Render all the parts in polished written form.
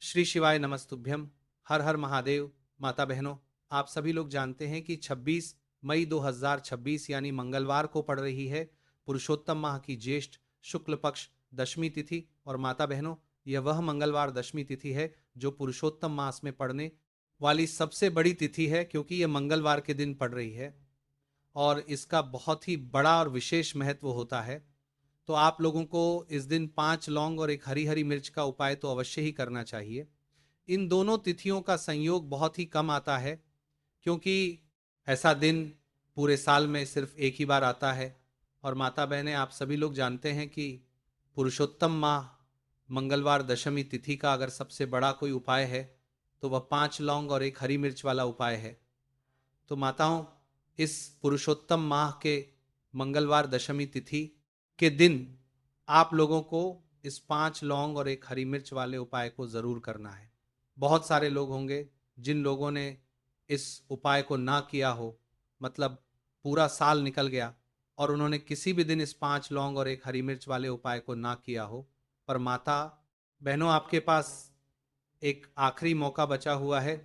श्री शिवाय नमस्तुभ्यम। हर हर महादेव। माता बहनों, आप सभी लोग जानते हैं कि 26 मई 2026 यानी मंगलवार को पड़ रही है पुरुषोत्तम माह की ज्येष्ठ शुक्ल पक्ष दशमी तिथि। और माता बहनों, यह वह मंगलवार दशमी तिथि है जो पुरुषोत्तम मास में पड़ने वाली सबसे बड़ी तिथि है, क्योंकि यह मंगलवार के दिन पड़ रही है और इसका बहुत ही बड़ा और विशेष महत्व होता है। तो आप लोगों को इस दिन 5 लौंग और एक हरी हरी मिर्च का उपाय तो अवश्य ही करना चाहिए। इन दोनों तिथियों का संयोग बहुत ही कम आता है, क्योंकि ऐसा दिन पूरे साल में सिर्फ एक ही बार आता है। और माता बहनें, आप सभी लोग जानते हैं कि पुरुषोत्तम माह मंगलवार दशमी तिथि का अगर सबसे बड़ा कोई उपाय है तो वह 5 लौंग और एक हरी मिर्च वाला उपाय है। तो माताओं, इस पुरुषोत्तम माह के मंगलवार दशमी तिथि के दिन आप लोगों को इस 5 लौंग और एक हरी मिर्च वाले उपाय को जरूर करना है। बहुत सारे लोग होंगे जिन लोगों ने इस उपाय को ना किया हो, मतलब पूरा साल निकल गया और उन्होंने किसी भी दिन इस 5 लौंग और एक हरी मिर्च वाले उपाय को ना किया हो। पर माता बहनों, आपके पास एक आखिरी मौका बचा हुआ है,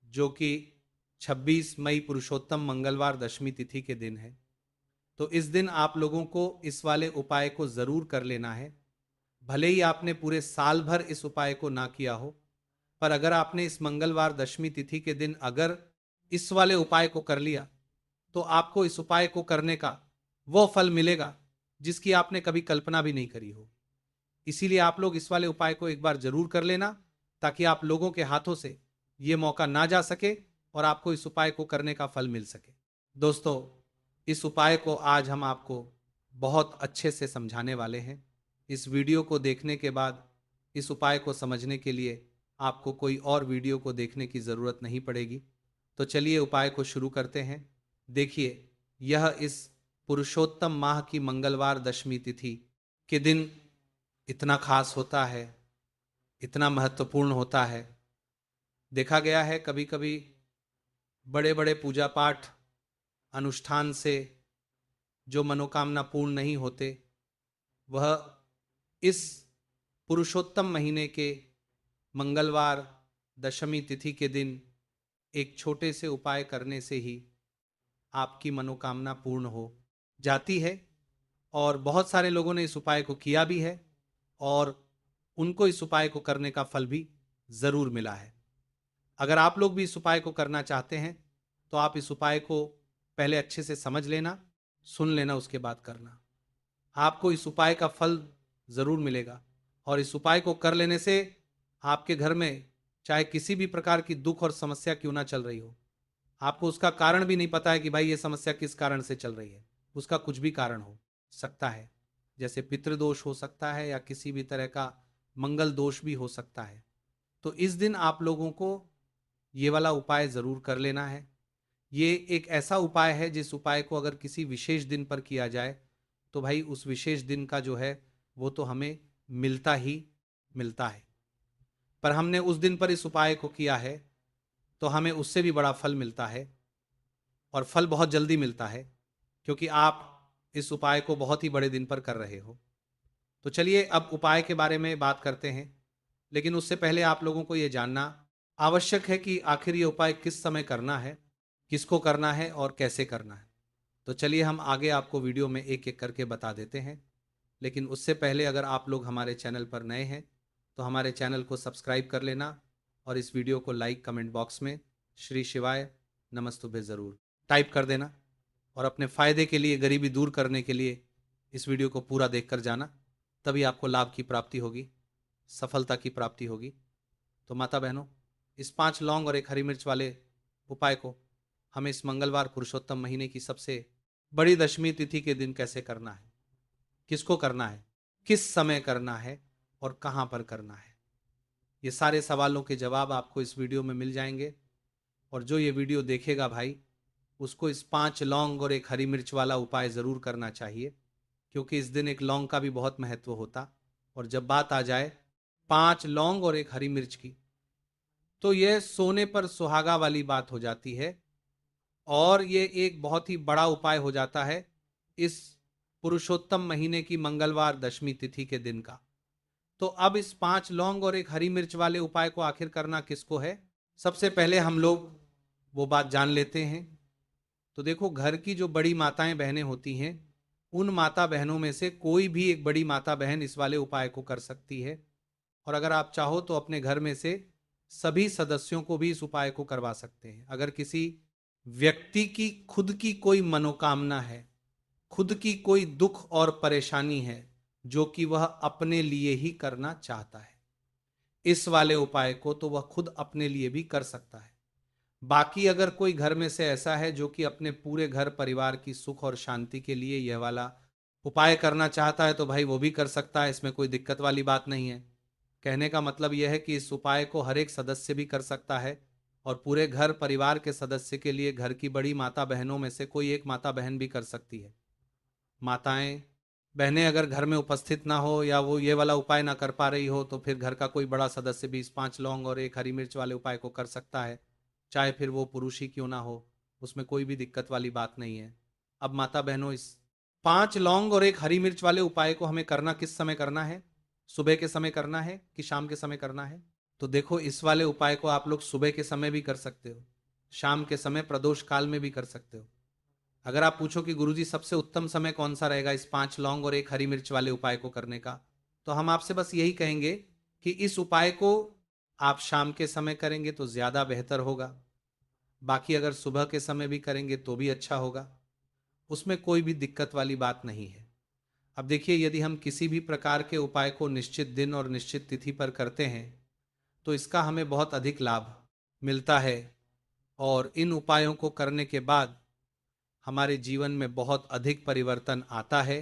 जो कि 26 मई पुरुषोत्तम मंगलवार दशमी तिथि के दिन है। तो इस दिन आप लोगों को इस वाले उपाय को जरूर कर लेना है। भले ही आपने पूरे साल भर इस उपाय को ना किया हो, पर अगर आपने इस मंगलवार दशमी तिथि के दिन अगर इस वाले उपाय को कर लिया तो आपको इस उपाय को करने का वो फल मिलेगा जिसकी आपने कभी कल्पना भी नहीं करी हो। इसीलिए आप लोग इस वाले उपाय को एक बार जरूर कर लेना, ताकि आप लोगों के हाथों से ये मौका ना जा सके और आपको इस उपाय को करने का फल मिल सके। दोस्तों, इस उपाय को आज हम आपको बहुत अच्छे से समझाने वाले हैं। इस वीडियो को देखने के बाद इस उपाय को समझने के लिए आपको कोई और वीडियो को देखने की ज़रूरत नहीं पड़ेगी। तो चलिए उपाय को शुरू करते हैं। देखिए, यह इस पुरुषोत्तम माह की मंगलवार दशमी तिथि के दिन इतना खास होता है, इतना महत्वपूर्ण होता है। देखा गया है कभी कभी बड़े बड़े पूजा पाठ अनुष्ठान से जो मनोकामना पूर्ण नहीं होते, वह इस पुरुषोत्तम महीने के मंगलवार दशमी तिथि के दिन एक छोटे से उपाय करने से ही आपकी मनोकामना पूर्ण हो जाती है। और बहुत सारे लोगों ने इस उपाय को किया भी है और उनको इस उपाय को करने का फल भी जरूर मिला है। अगर आप लोग भी इस उपाय को करना चाहते हैं तो आप इस उपाय को पहले अच्छे से समझ लेना, सुन लेना, उसके बाद करना। आपको इस उपाय का फल जरूर मिलेगा। और इस उपाय को कर लेने से आपके घर में चाहे किसी भी प्रकार की दुख और समस्या क्यों ना चल रही हो, आपको उसका कारण भी नहीं पता है कि भाई ये समस्या किस कारण से चल रही है, उसका कुछ भी कारण हो सकता है। जैसे पितृदोष हो सकता है या किसी भी तरह का मंगल दोष भी हो सकता है। तो इस दिन आप लोगों को ये वाला उपाय जरूर कर लेना है। ये एक ऐसा उपाय है जिस उपाय को अगर किसी विशेष दिन पर किया जाए तो भाई उस विशेष दिन का जो है वो तो हमें मिलता ही मिलता है। पर हमने उस दिन पर इस उपाय को किया है तो हमें उससे भी बड़ा फल मिलता है, और फल बहुत जल्दी मिलता है, क्योंकि आप इस उपाय को बहुत ही बड़े दिन पर कर रहे हो। तो चलिए अब उपाय के बारे में बात करते हैं, लेकिन उससे पहले आप लोगों को यह जानना आवश्यक है कि आखिर ये उपाय किस समय करना है, किसको करना है और कैसे करना है। तो चलिए हम आगे आपको वीडियो में एक एक करके बता देते हैं। लेकिन उससे पहले अगर आप लोग हमारे चैनल पर नए हैं तो हमारे चैनल को सब्सक्राइब कर लेना और इस वीडियो को लाइक कमेंट बॉक्स में श्री शिवाय नमस्तुभ्य ज़रूर टाइप कर देना। और अपने फ़ायदे के लिए, गरीबी दूर करने के लिए इस वीडियो को पूरा देख कर जाना, तभी आपको लाभ की प्राप्ति होगी, सफलता की प्राप्ति होगी। तो माता बहनों, इस 5 लौंग और एक हरी मिर्च वाले उपाय को हमें इस मंगलवार पुरुषोत्तम महीने की सबसे बड़ी दशमी तिथि के दिन कैसे करना है, किसको करना है, किस समय करना है और कहां पर करना है, ये सारे सवालों के जवाब आपको इस वीडियो में मिल जाएंगे। और जो ये वीडियो देखेगा भाई, उसको इस 5 लौंग और एक हरी मिर्च वाला उपाय ज़रूर करना चाहिए, क्योंकि इस दिन एक लौंग का भी बहुत महत्व होता। और जब बात आ जाए 5 लौंग और एक हरी मिर्च की, तो यह सोने पर सुहागा वाली बात हो जाती है और ये एक बहुत ही बड़ा उपाय हो जाता है इस पुरुषोत्तम महीने की मंगलवार दशमी तिथि के दिन का। तो अब इस 5 लौंग और एक हरी मिर्च वाले उपाय को आखिर करना किसको है? सबसे पहले हम लोग वो बात जान लेते हैं। तो देखो, घर की जो बड़ी माताएं बहनें होती हैं, उन माता बहनों में से कोई भी एक बड़ी माता बहन इस वाले उपाय को कर सकती है। और अगर आप चाहो तो अपने घर में से सभी सदस्यों को भी इस उपाय को करवा सकते हैं। अगर किसी व्यक्ति की खुद की कोई मनोकामना है, खुद की कोई दुख और परेशानी है जो कि वह अपने लिए ही करना चाहता है, इस वाले उपाय को तो वह खुद अपने लिए भी कर सकता है। बाकी अगर कोई घर में से ऐसा है जो कि अपने पूरे घर परिवार की सुख और शांति के लिए यह वाला उपाय करना चाहता है, तो भाई वो भी कर सकता है, इसमें कोई दिक्कत वाली बात नहीं है। कहने का मतलब यह है कि इस उपाय को हर एक सदस्य भी कर सकता है, और पूरे घर परिवार के सदस्य के लिए घर की बड़ी माता बहनों में से कोई एक माता बहन भी कर सकती है। माताएं बहनें अगर घर में उपस्थित ना हो या वो ये वाला उपाय ना कर पा रही हो, तो फिर घर का कोई बड़ा सदस्य भी इस 5 लौंग और एक हरी मिर्च वाले उपाय को कर सकता है, चाहे फिर वो पुरुष ही क्यों ना हो, उसमें कोई भी दिक्कत वाली बात नहीं है। अब माता बहनों, इस 5 लौंग और एक हरी मिर्च वाले उपाय को हमें करना किस समय करना है? सुबह के समय करना है कि शाम के समय करना है? तो देखो, इस वाले उपाय को आप लोग सुबह के समय भी कर सकते हो, शाम के समय प्रदोष काल में भी कर सकते हो। अगर आप पूछो कि गुरुजी सबसे उत्तम समय कौन सा रहेगा इस 5 लौंग और एक हरी मिर्च वाले उपाय को करने का, तो हम आपसे बस यही कहेंगे कि इस उपाय को आप शाम के समय करेंगे तो ज्यादा बेहतर होगा। बाकी अगर सुबह के समय भी करेंगे तो भी अच्छा होगा, उसमें कोई भी दिक्कत वाली बात नहीं है। अब देखिए, यदि हम किसी भी प्रकार के उपाय को निश्चित दिन और निश्चित तिथि पर करते हैं तो इसका हमें बहुत अधिक लाभ मिलता है, और इन उपायों को करने के बाद हमारे जीवन में बहुत अधिक परिवर्तन आता है।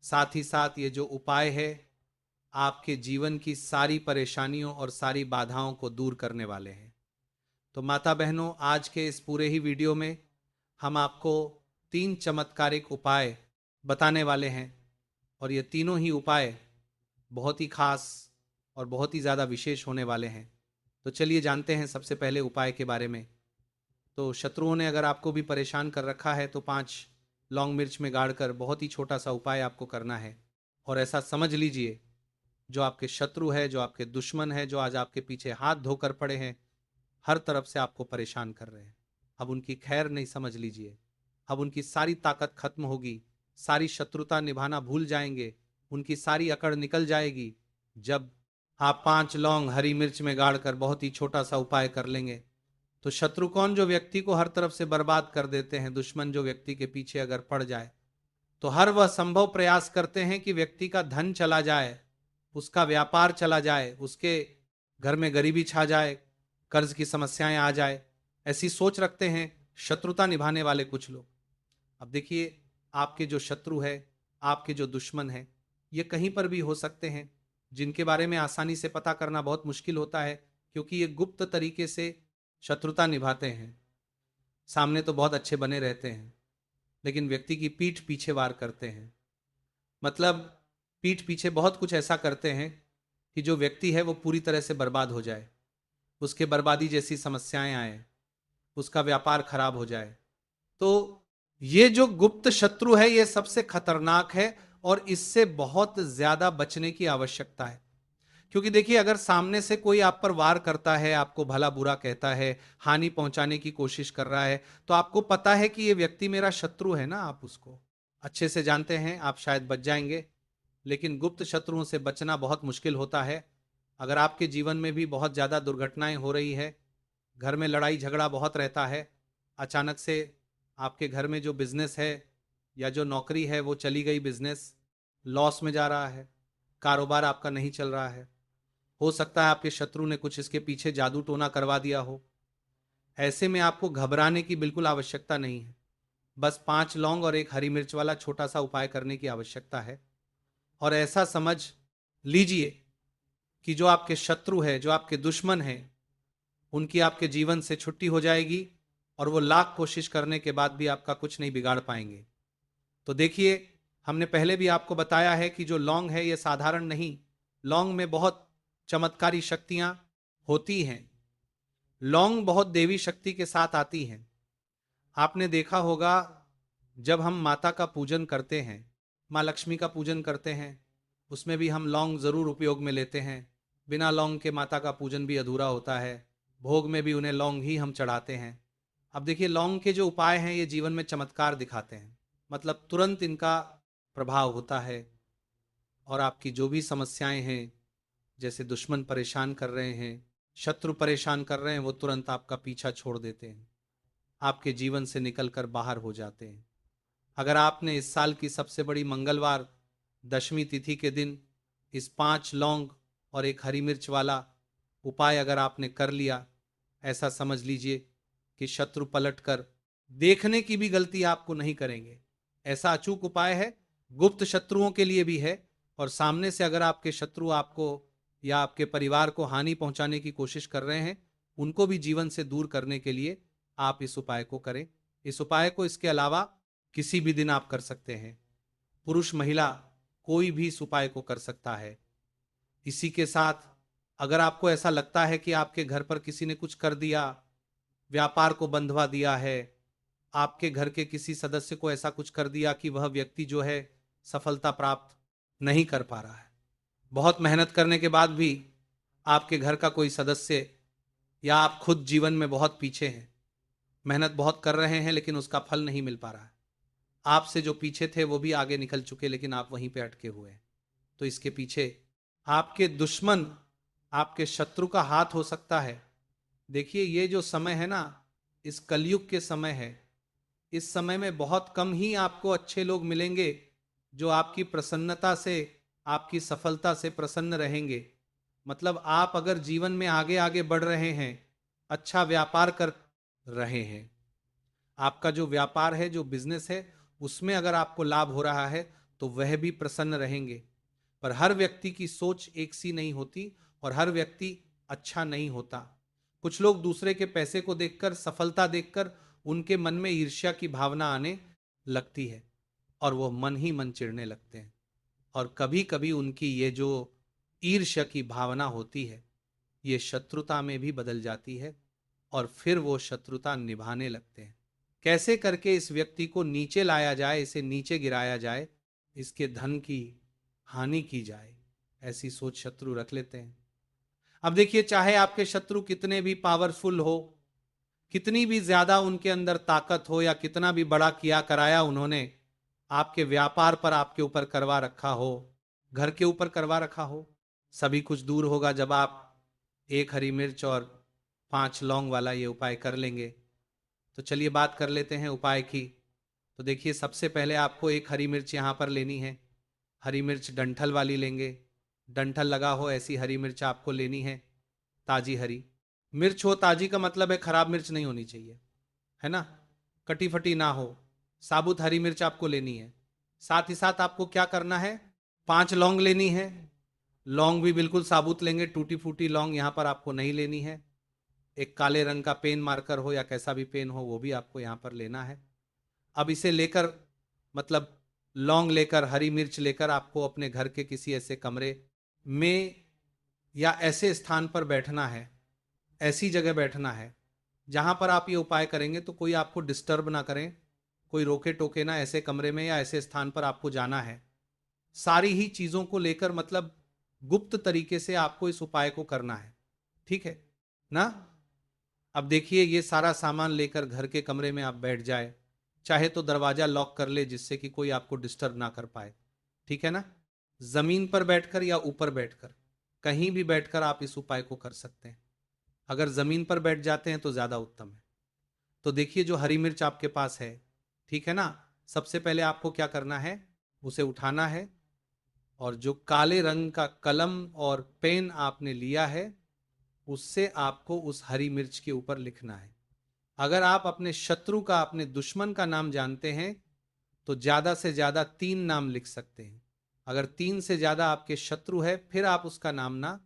साथ ही साथ ये जो उपाय है आपके जीवन की सारी परेशानियों और सारी बाधाओं को दूर करने वाले हैं। तो माता बहनों, आज के इस पूरे ही वीडियो में हम आपको 3 चमत्कारिक उपाय बताने वाले हैं, और ये तीनों ही उपाय बहुत ही खास और बहुत ही ज़्यादा विशेष होने वाले हैं। तो चलिए जानते हैं सबसे पहले उपाय के बारे में। तो शत्रुओं ने अगर आपको भी परेशान कर रखा है तो 5 लौंग मिर्च में गाड़कर बहुत ही छोटा सा उपाय आपको करना है। और ऐसा समझ लीजिए, जो आपके शत्रु है, जो आपके दुश्मन है, जो आज आपके पीछे हाथ धोकर पड़े हैं, हर तरफ से आपको परेशान कर रहे हैं, अब उनकी खैर नहीं समझ लीजिए। अब उनकी सारी ताकत खत्म होगी, सारी शत्रुता निभाना भूल जाएंगे, उनकी सारी अकड़ निकल जाएगी जब आप 5 लौंग हरी मिर्च में गाड़कर बहुत ही छोटा सा उपाय कर लेंगे। तो शत्रु कौन? जो व्यक्ति को हर तरफ से बर्बाद कर देते हैं। दुश्मन जो व्यक्ति के पीछे अगर पड़ जाए तो हर वह संभव प्रयास करते हैं कि व्यक्ति का धन चला जाए, उसका व्यापार चला जाए, उसके घर में गरीबी छा जाए, कर्ज की समस्याएं आ जाए, ऐसी सोच रखते हैं शत्रुता निभाने वाले कुछ लोग। अब देखिए, आपके जो शत्रु है, आपके जो दुश्मन है, ये कहीं पर भी हो सकते हैं, जिनके बारे में आसानी से पता करना बहुत मुश्किल होता है, क्योंकि ये गुप्त तरीके से शत्रुता निभाते हैं। सामने तो बहुत अच्छे बने रहते हैं, लेकिन व्यक्ति की पीठ पीछे वार करते हैं। मतलब पीठ पीछे बहुत कुछ ऐसा करते हैं कि जो व्यक्ति है वो पूरी तरह से बर्बाद हो जाए, उसके बर्बादी जैसी समस्याएं आए, उसका व्यापार खराब हो जाए। तो ये जो गुप्त शत्रु है ये सबसे खतरनाक है, और इससे बहुत ज्यादा बचने की आवश्यकता है। क्योंकि देखिए, अगर सामने से कोई आप पर वार करता है, आपको भला बुरा कहता है, हानि पहुंचाने की कोशिश कर रहा है, तो आपको पता है कि ये व्यक्ति मेरा शत्रु है ना, आप उसको अच्छे से जानते हैं, आप शायद बच जाएंगे। लेकिन गुप्त शत्रुओं से बचना बहुत मुश्किल होता है। अगर आपके जीवन में भी बहुत ज्यादा दुर्घटनाएं हो रही है, घर में लड़ाई झगड़ा बहुत रहता है, अचानक से आपके घर में जो बिजनेस है या जो नौकरी है वो चली गई, बिजनेस लॉस में जा रहा है, कारोबार आपका नहीं चल रहा है, हो सकता है आपके शत्रु ने कुछ इसके पीछे जादू टोना करवा दिया हो। ऐसे में आपको घबराने की बिल्कुल आवश्यकता नहीं है, बस 5 लौंग और एक हरी मिर्च वाला छोटा सा उपाय करने की आवश्यकता है। और ऐसा समझ लीजिए कि जो आपके शत्रु है, जो आपके दुश्मन है, उनकी आपके जीवन से छुट्टी हो जाएगी, और वो लाख कोशिश करने के बाद भी आपका कुछ नहीं बिगाड़ पाएंगे। तो देखिए, हमने पहले भी आपको बताया है कि जो लौंग है ये साधारण नहीं, लौंग में बहुत चमत्कारी शक्तियां होती हैं। लौंग बहुत देवी शक्ति के साथ आती हैं। आपने देखा होगा, जब हम माता का पूजन करते हैं, माँ लक्ष्मी का पूजन करते हैं, उसमें भी हम लौंग ज़रूर उपयोग में लेते हैं। बिना लौंग के माता का पूजन भी अधूरा होता है। भोग में भी उन्हें लौंग ही हम चढ़ाते हैं। अब देखिए, लौंग के जो उपाय हैं ये जीवन में चमत्कार दिखाते हैं, मतलब तुरंत इनका प्रभाव होता है। और आपकी जो भी समस्याएं हैं, जैसे दुश्मन परेशान कर रहे हैं, शत्रु परेशान कर रहे हैं, वो तुरंत आपका पीछा छोड़ देते हैं, आपके जीवन से निकलकर बाहर हो जाते हैं। अगर आपने इस साल की सबसे बड़ी मंगलवार दशमी तिथि के दिन इस 5 लौंग और एक हरी मिर्च वाला उपाय अगर आपने कर लिया, ऐसा समझ लीजिए कि शत्रु पलटकर देखने की भी गलती आपको नहीं करेंगे। ऐसा अचूक उपाय है, गुप्त शत्रुओं के लिए भी है, और सामने से अगर आपके शत्रु आपको या आपके परिवार को हानि पहुंचाने की कोशिश कर रहे हैं, उनको भी जीवन से दूर करने के लिए आप इस उपाय को करें। इस उपाय को इसके अलावा किसी भी दिन आप कर सकते हैं। पुरुष महिला कोई भी इस उपाय को कर सकता है। इसी के साथ अगर आपको ऐसा लगता है कि आपके घर पर किसी ने कुछ कर दिया, व्यापार को बंधवा दिया है, आपके घर के किसी सदस्य को ऐसा कुछ कर दिया कि वह व्यक्ति जो है सफलता प्राप्त नहीं कर पा रहा है, बहुत मेहनत करने के बाद भी आपके घर का कोई सदस्य या आप खुद जीवन में बहुत पीछे हैं, मेहनत बहुत कर रहे हैं लेकिन उसका फल नहीं मिल पा रहा है, आपसे जो पीछे थे वो भी आगे निकल चुके लेकिन आप वहीं पे अटके हुए हैं, तो इसके पीछे आपके दुश्मन, आपके शत्रु का हाथ हो सकता है। देखिए, ये जो समय है ना, इस कलयुग के समय है। इस समय में बहुत कम ही आपको अच्छे लोग मिलेंगे जो आपकी प्रसन्नता से, आपकी सफलता से प्रसन्न रहेंगे। मतलब आप अगर जीवन में आगे आगे बढ़ रहे हैं, अच्छा व्यापार कर रहे हैं, आपका जो व्यापार है, जो बिजनेस है, उसमें अगर आपको लाभ हो रहा है तो वह भी प्रसन्न रहेंगे। पर हर व्यक्ति की सोच एक सी नहीं होती और हर व्यक्ति अच्छा नहीं होता। कुछ लोग दूसरे के पैसे को देखकर, सफलता देखकर उनके मन में ईर्ष्या की भावना आने लगती है और वो मन ही मन चिढ़ने लगते हैं। और कभी कभी उनकी ये जो ईर्ष्या की भावना होती है, ये शत्रुता में भी बदल जाती है और फिर वो शत्रुता निभाने लगते हैं। कैसे करके इस व्यक्ति को नीचे लाया जाए, इसे नीचे गिराया जाए, इसके धन की हानि की जाए, ऐसी सोच शत्रु रख लेते हैं। अब देखिए, चाहे आपके शत्रु कितने भी पावरफुल हो, कितनी भी ज्यादा उनके अंदर ताकत हो, या कितना भी बड़ा किया कराया उन्होंने आपके व्यापार पर आपके ऊपर करवा रखा हो, घर के ऊपर करवा रखा हो, सभी कुछ दूर होगा जब आप एक हरी मिर्च और 5 लौंग वाला ये उपाय कर लेंगे। तो चलिए बात कर लेते हैं उपाय की। तो देखिए, सबसे पहले आपको एक हरी मिर्च यहाँ पर लेनी है। हरी मिर्च डंठल वाली लेंगे, डंठल लगा हो ऐसी हरी मिर्च आपको लेनी है। ताजी हरी मिर्च हो, ताजी का मतलब है खराब मिर्च नहीं होनी चाहिए, है ना, कटी फटी ना हो, साबुत हरी मिर्च आपको लेनी है। साथ ही साथ आपको क्या करना है, 5 लौंग लेनी है। लौंग भी बिल्कुल साबुत लेंगे, टूटी फूटी लौंग यहाँ पर आपको नहीं लेनी है। एक काले रंग का पेन मार्कर हो या कैसा भी पेन हो, वो भी आपको यहाँ पर लेना है। अब इसे लेकर, मतलब लौंग लेकर, हरी मिर्च लेकर आपको अपने घर के किसी ऐसे कमरे में या ऐसे स्थान पर बैठना है, ऐसी जगह बैठना है जहां पर आप ये उपाय करेंगे तो कोई आपको डिस्टर्ब ना करें, कोई रोके टोके ना। ऐसे कमरे में या ऐसे स्थान पर आपको जाना है। सारी ही चीजों को लेकर, मतलब गुप्त तरीके से आपको इस उपाय को करना है, ठीक है ना। अब देखिए, ये सारा सामान लेकर घर के कमरे में आप बैठ जाए, चाहे तो दरवाजा लॉक कर ले जिससे कि कोई आपको डिस्टर्ब ना कर पाए, ठीक है ना। जमीन पर बैठकर या ऊपर बैठकर, कहीं भी बैठकर आप इस उपाय को कर सकते हैं। अगर जमीन पर बैठ जाते हैं तो ज्यादा उत्तम है। तो देखिए, जो हरी मिर्च आपके पास है, ठीक है ना, सबसे पहले आपको क्या करना है, उसे उठाना है और जो काले रंग का कलम और पेन आपने लिया है, उससे आपको उस हरी मिर्च के ऊपर लिखना है। अगर आप अपने शत्रु का, अपने दुश्मन का नाम जानते हैं तो ज्यादा से ज्यादा 3 नाम लिख सकते हैं। अगर 3 से ज्यादा आपके शत्रु है, फिर आप उसका नाम ना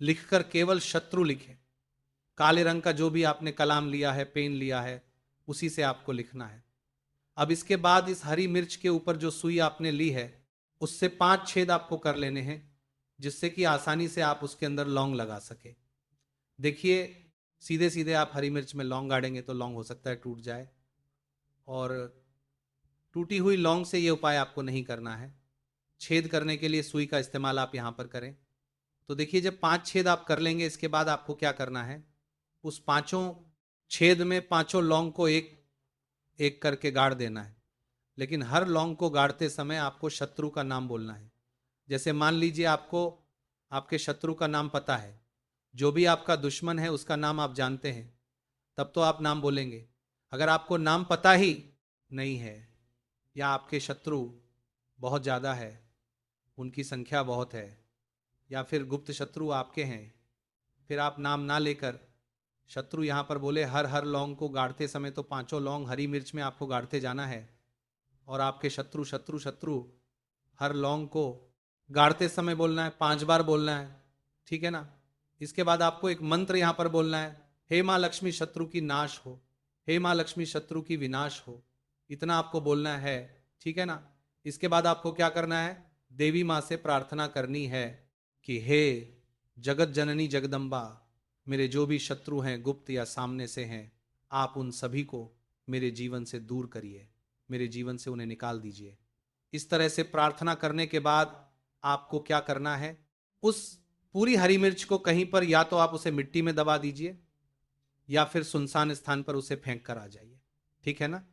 लिखकर केवल शत्रु लिखें। काले रंग का जो भी आपने कलाम लिया है, पेन लिया है, उसी से आपको लिखना है। अब इसके बाद इस हरी मिर्च के ऊपर जो सुई आपने ली है, उससे 5 छेद आपको कर लेने हैं, जिससे कि आसानी से आप उसके अंदर लौंग लगा सके। देखिए, सीधे सीधे आप हरी मिर्च में लौंग गाड़ेंगे तो लौंग हो सकता है टूट जाए, और टूटी हुई लौंग से ये उपाय आपको नहीं करना है। छेद करने के लिए सुई का इस्तेमाल आप यहाँ पर करें। तो देखिए, जब 5 छेद आप कर लेंगे, इसके बाद आपको क्या करना है, उस पांचों छेद में पांचों लौंग को एक एक करके गाड़ देना है। लेकिन हर लौंग को गाड़ते समय आपको शत्रु का नाम बोलना है। जैसे मान लीजिए आपको आपके शत्रु का नाम पता है, जो भी आपका दुश्मन है उसका नाम आप जानते हैं, तब तो आप नाम बोलेंगे। अगर आपको नाम पता ही नहीं है, या आपके शत्रु बहुत ज़्यादा है, उनकी संख्या बहुत है, या फिर गुप्त शत्रु आपके हैं, फिर आप नाम ना लेकर शत्रु यहाँ पर बोले हर हर लौंग को गाड़ते समय, तो पांचों लौंग हरी मिर्च में आपको गाड़ते जाना है। और आपके शत्रु शत्रु शत्रु हर लौंग को गाड़ते समय बोलना है, 5 बार बोलना है, ठीक है ना। इसके बाद आपको एक मंत्र यहाँ पर बोलना है, हे माँ लक्ष्मी शत्रु की नाश हो, हे माँ लक्ष्मी शत्रु की विनाश हो। इतना आपको बोलना है, ठीक है ना। इसके बाद आपको क्या करना है, देवी माँ से प्रार्थना करनी है कि हे जगत जननी जगदम्बा, मेरे जो भी शत्रु हैं, गुप्त या सामने से हैं, आप उन सभी को मेरे जीवन से दूर करिए, मेरे जीवन से उन्हें निकाल दीजिए। इस तरह से प्रार्थना करने के बाद आपको क्या करना है, उस पूरी हरी मिर्च को कहीं पर या तो आप उसे मिट्टी में दबा दीजिए, या फिर सुनसान स्थान पर उसे फेंक कर आ जाइए, ठीक है ना।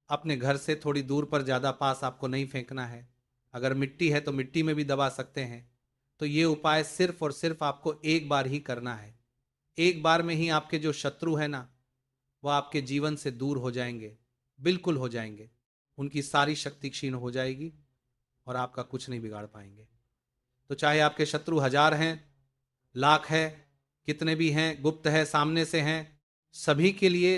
अपने घर से थोड़ी दूर पर, ज़्यादा पास आपको नहीं फेंकना है। अगर मिट्टी है तो मिट्टी में भी दबा सकते हैं। तो ये उपाय सिर्फ और सिर्फ आपको एक बार ही करना है। एक बार में ही आपके जो शत्रु है ना, वह आपके जीवन से दूर हो जाएंगे, बिल्कुल हो जाएंगे। उनकी सारी शक्ति क्षीण हो जाएगी और आपका कुछ नहीं बिगाड़ पाएंगे। तो चाहे आपके शत्रु 1000 हैं, लाख है, कितने भी हैं, गुप्त है, सामने से हैं, सभी के लिए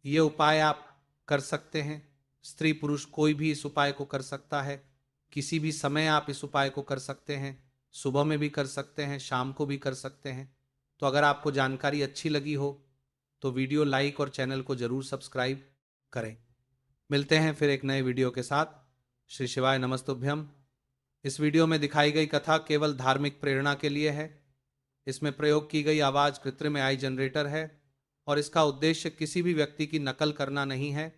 ये उपाय आप कर सकते हैं। स्त्री पुरुष कोई भी इस उपाय को कर सकता है। किसी भी समय आप इस उपाय को कर सकते हैं। सुबह में भी कर सकते हैं, शाम को भी कर सकते हैं। तो अगर आपको जानकारी अच्छी लगी हो तो वीडियो लाइक और चैनल को जरूर सब्सक्राइब करें। मिलते हैं फिर एक नए वीडियो के साथ। श्री शिवाय नमस्तुभ्यम। इस वीडियो में दिखाई गई कथा केवल धार्मिक प्रेरणा के लिए है। इसमें प्रयोग की गई आवाज़ कृत्रिम AI जनरेटर है और इसका उद्देश्य किसी भी व्यक्ति की नकल करना नहीं है।